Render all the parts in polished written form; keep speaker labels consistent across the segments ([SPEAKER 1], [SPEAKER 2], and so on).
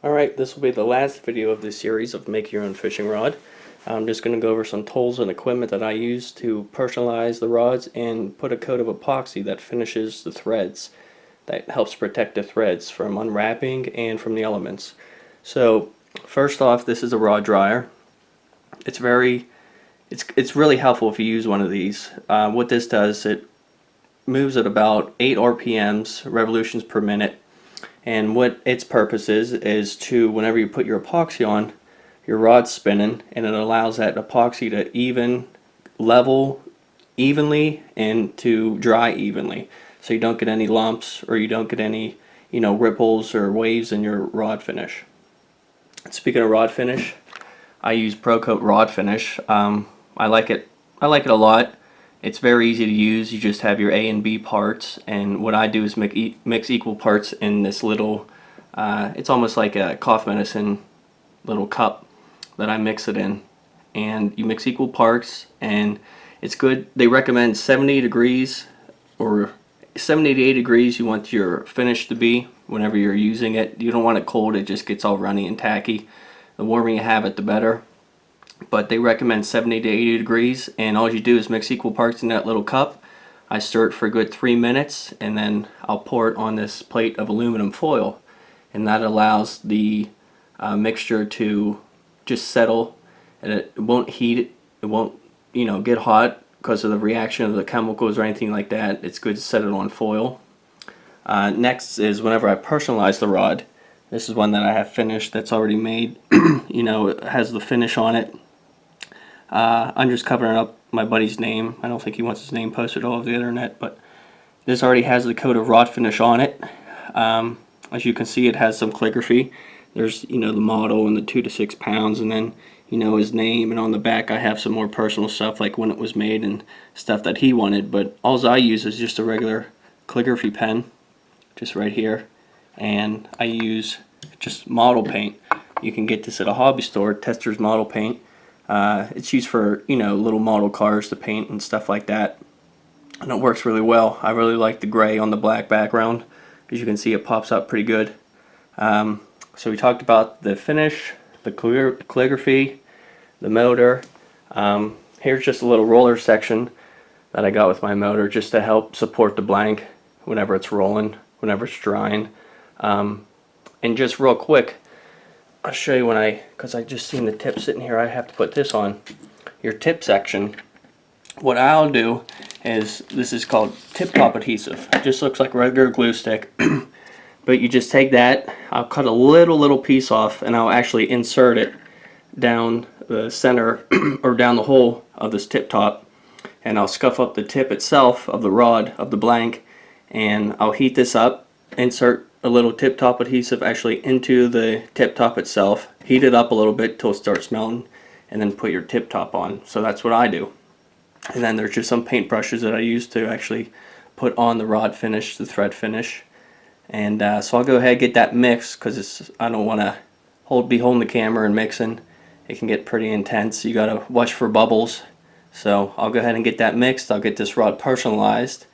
[SPEAKER 1] Alright, this will be the last video of this series of Make Your Own Fishing Rod. I'm just going to go over some tools and equipment that I use to personalize the rods and put a coat of epoxy that finishes the threads. That helps protect the threads from unwrapping and from the elements. So, first off, this is a rod dryer. It's really helpful if you use one of these. What this does, it moves at about 8 RPMs, revolutions per minute. And what its purpose is to, whenever you put your epoxy on, your rod's spinning, and it allows that epoxy to level evenly and to dry evenly. So you don't get any lumps or you don't get any, ripples or waves in your rod finish. Speaking of rod finish, I use Pro Coat rod finish. I like it a lot. It's very easy to use. You just have your A and B parts, and what I do is mix equal parts in this little, it's almost like a cough medicine little cup that I mix it in. And you mix equal parts, and it's good. They recommend 70 degrees or 70 to 80 degrees you want your finish to be whenever you're using it. You don't want it cold, it just gets all runny and tacky. The warmer you have it, the better. But they recommend 70 to 80 degrees, and all you do is mix equal parts in that little cup. I stir it for a good 3 minutes, and then I'll pour it on this plate of aluminum foil, and that allows the mixture to just settle, and it won't heat, it won't get hot because of the reaction of the chemicals or anything like that. It's good to set it on foil. Next is whenever I personalize the rod. This is one that I have finished that's already made. It has the finish on it. I'm just covering up my buddy's name. I don't think he wants his name posted all over the internet, but this already has the coat of rod finish on it. As you can see, it has some calligraphy. There's the model and the 2 to 6 pounds, and then his name, and on the back I have some more personal stuff like when it was made and stuff that he wanted. But all I use is just a regular calligraphy pen, just right here, and I use just model paint. You can get this at a hobby store, Tester's Model Paint. It's used for little model cars to paint and stuff like that, and it works really well. I really like the gray on the black background. As you can see, it pops up pretty good. So we talked about the finish, the calligraphy, the motor. Here's just a little roller section that I got with my motor just to help support the blank whenever it's rolling, whenever it's drying. And just real quick, I'll show you because I just seen the tip sitting here. I have to put this on your tip section. What I'll do is, this is called tip top adhesive. It just looks like regular glue stick. But you just take that, I'll cut a little piece off, and I'll actually insert it down the center or down the hole of this tip top, and I'll scuff up the tip itself of the rod of the blank, and I'll heat this up, insert a little tip top adhesive actually into the tip top itself, heat it up a little bit till it starts melting, and then put your tip top on. So that's what I do. And then there's just some paint brushes that I use to actually put on the rod finish, the thread finish. And so I'll go ahead and get that mixed, because I don't want to be holding the camera and mixing. It can get pretty intense. You got to watch for bubbles. So I'll go ahead and get that mixed. I'll get this rod personalized.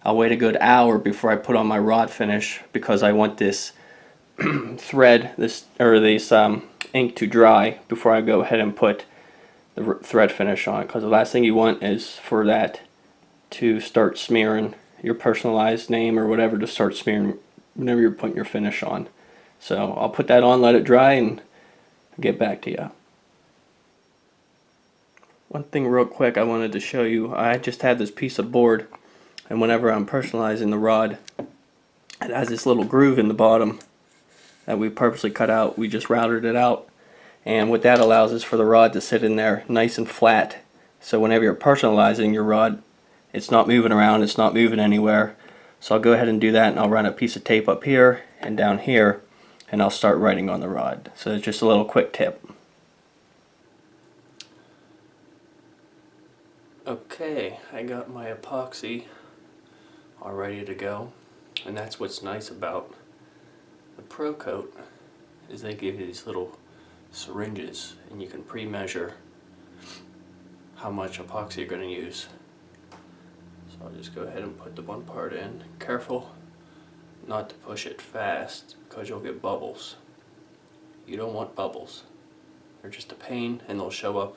[SPEAKER 1] I'll wait a good hour before I put on my rod finish, because I want this thread, this ink to dry before I go ahead and put the thread finish on. Because the last thing you want is for that to start smearing, your personalized name or whatever to start smearing whenever you're putting your finish on. So I'll put that on, let it dry, and get back to you. One thing real quick I wanted to show you, I just had this piece of board, and whenever I'm personalizing the rod, it has this little groove in the bottom that we purposely cut out. We just routed it out, and what that allows is for the rod to sit in there nice and flat. So whenever you're personalizing your rod, it's not moving around, it's not moving anywhere. So I'll go ahead and do that, and I'll run a piece of tape up here and down here, and I'll start writing on the rod. So it's just a little quick tip. Okay, I got my epoxy all ready to go, and that's what's nice about the Pro Coat, is they give you these little syringes, and you can pre-measure how much epoxy you're going to use. So I'll just go ahead and put the one part in. Careful not to push it fast, because you'll get bubbles. You don't want bubbles. They're just a pain and they'll show up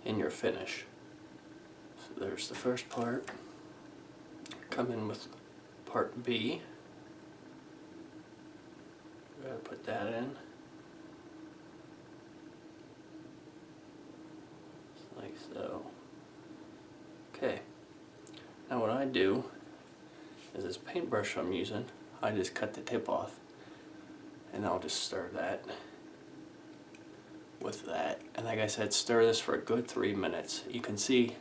[SPEAKER 1] in your finish. So there's the first part. Come in with part B. Gotta put that in. Like so. Okay. Now what I do is this paintbrush I'm using, I just cut the tip off. And I'll just stir that with that. And like I said, stir this for a good 3 minutes. You can see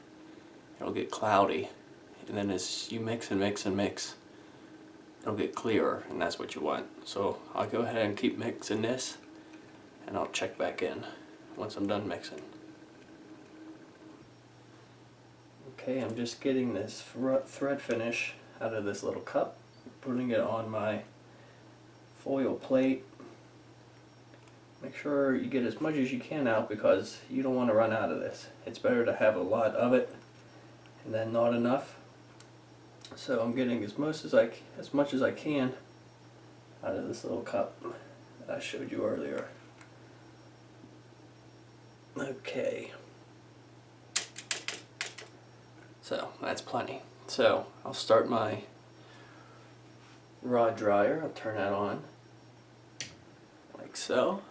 [SPEAKER 1] it'll get cloudy. And then as you mix and mix and mix, it'll get clearer, and that's what you want. So I'll go ahead and keep mixing this, and I'll check back in once I'm done mixing. Okay, I'm just getting this thread finish out of this little cup, putting it on my foil plate. Make sure you get as much as you can out because you don't want to run out of this. It's better to have a lot of it and then not enough. So I'm getting as much as I can out of this little cup that I showed you earlier. Okay. So that's plenty. So I'll start my rod dryer. I'll turn that on like so.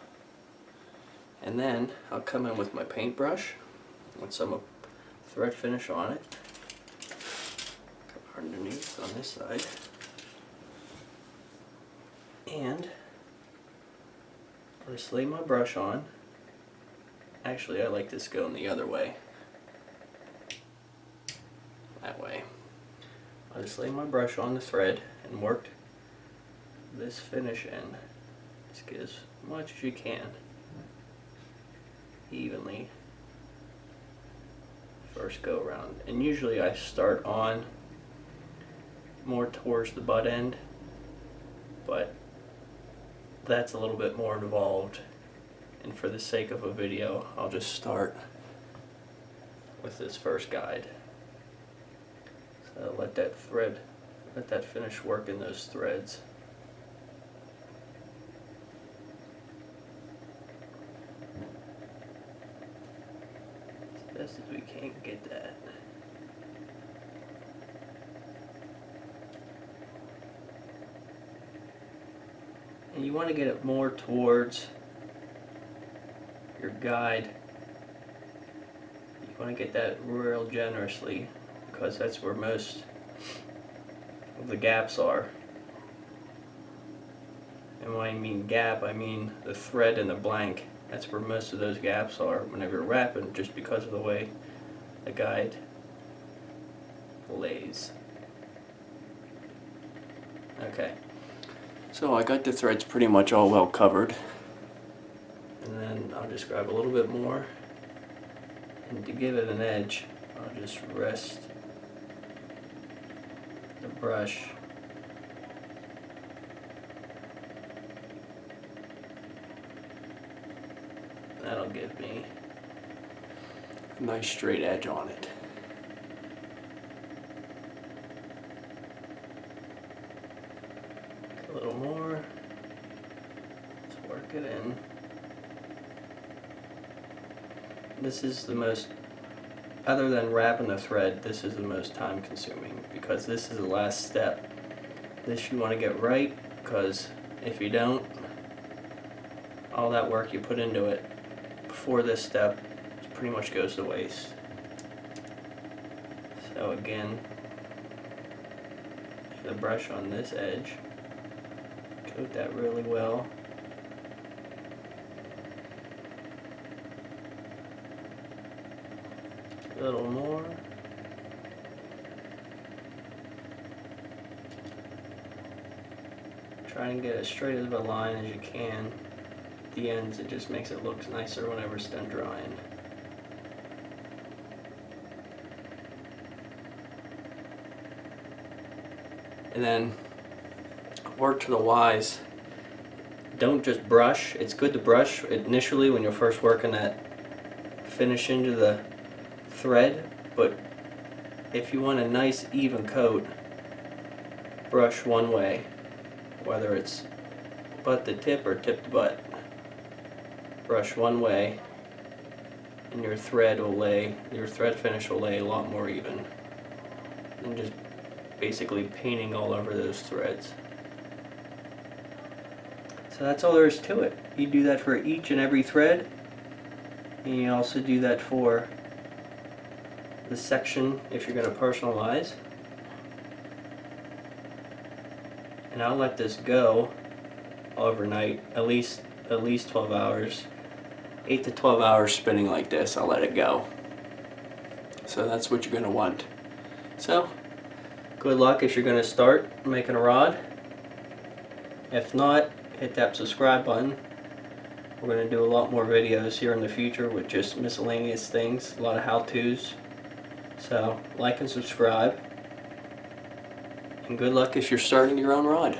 [SPEAKER 1] And then I'll come in with my paintbrush with some thread finish on it. Come underneath on this side. And I'll just lay my brush on. Actually, I like this going the other way. That way. I'll just lay my brush on the thread and work this finish in. Just get as much as you can. Evenly. First go around. And usually I start on more towards the butt end, but that's a little bit more involved. And for the sake of a video, I'll just start with this first guide. So let that finish work in those threads. As best as we can get that. And you want to get it more towards your guide. You want to get that real generously because that's where most of the gaps are. And when I mean gap, I mean the thread and the blank. That's where most of those gaps are whenever you're wrapping, just because of the way the guide lays. Okay, so I got the threads pretty much all well covered. And then I'll just grab a little bit more, and to give it an edge, I'll just rest the brush that'll give me a nice straight edge on it. A little more, let's work it in. This is the most, other than wrapping the thread, this is the most time consuming because this is the last step. This you want to get right, because if you don't, all that work you put into it before this step pretty much goes to waste. So again, the brush on this edge, coat that really well. A little more. Try and get as straight of a line as you can. At the ends, it just makes it look nicer whenever it's done drying. And then work to the wise. Don't just brush. It's good to brush initially when you're first working that finish into the thread, but if you want a nice even coat, brush one way, whether it's butt to tip or tip to butt. brush one way, and your thread finish will lay a lot more even than just basically painting all over those threads. So that's all there is to it. You do that for each and every thread, and you also do that for the section if you're going to personalize. And I'll let this go overnight, at least 12 hours. 8 to 12 hours spinning like this, I'll let it go. So that's what you're going to want. So good luck if you're going to start making a rod. If not, hit that subscribe button. We're going to do a lot more videos here in the future with just miscellaneous things, a lot of how-tos. So like and subscribe. And good luck if you're starting your own rod.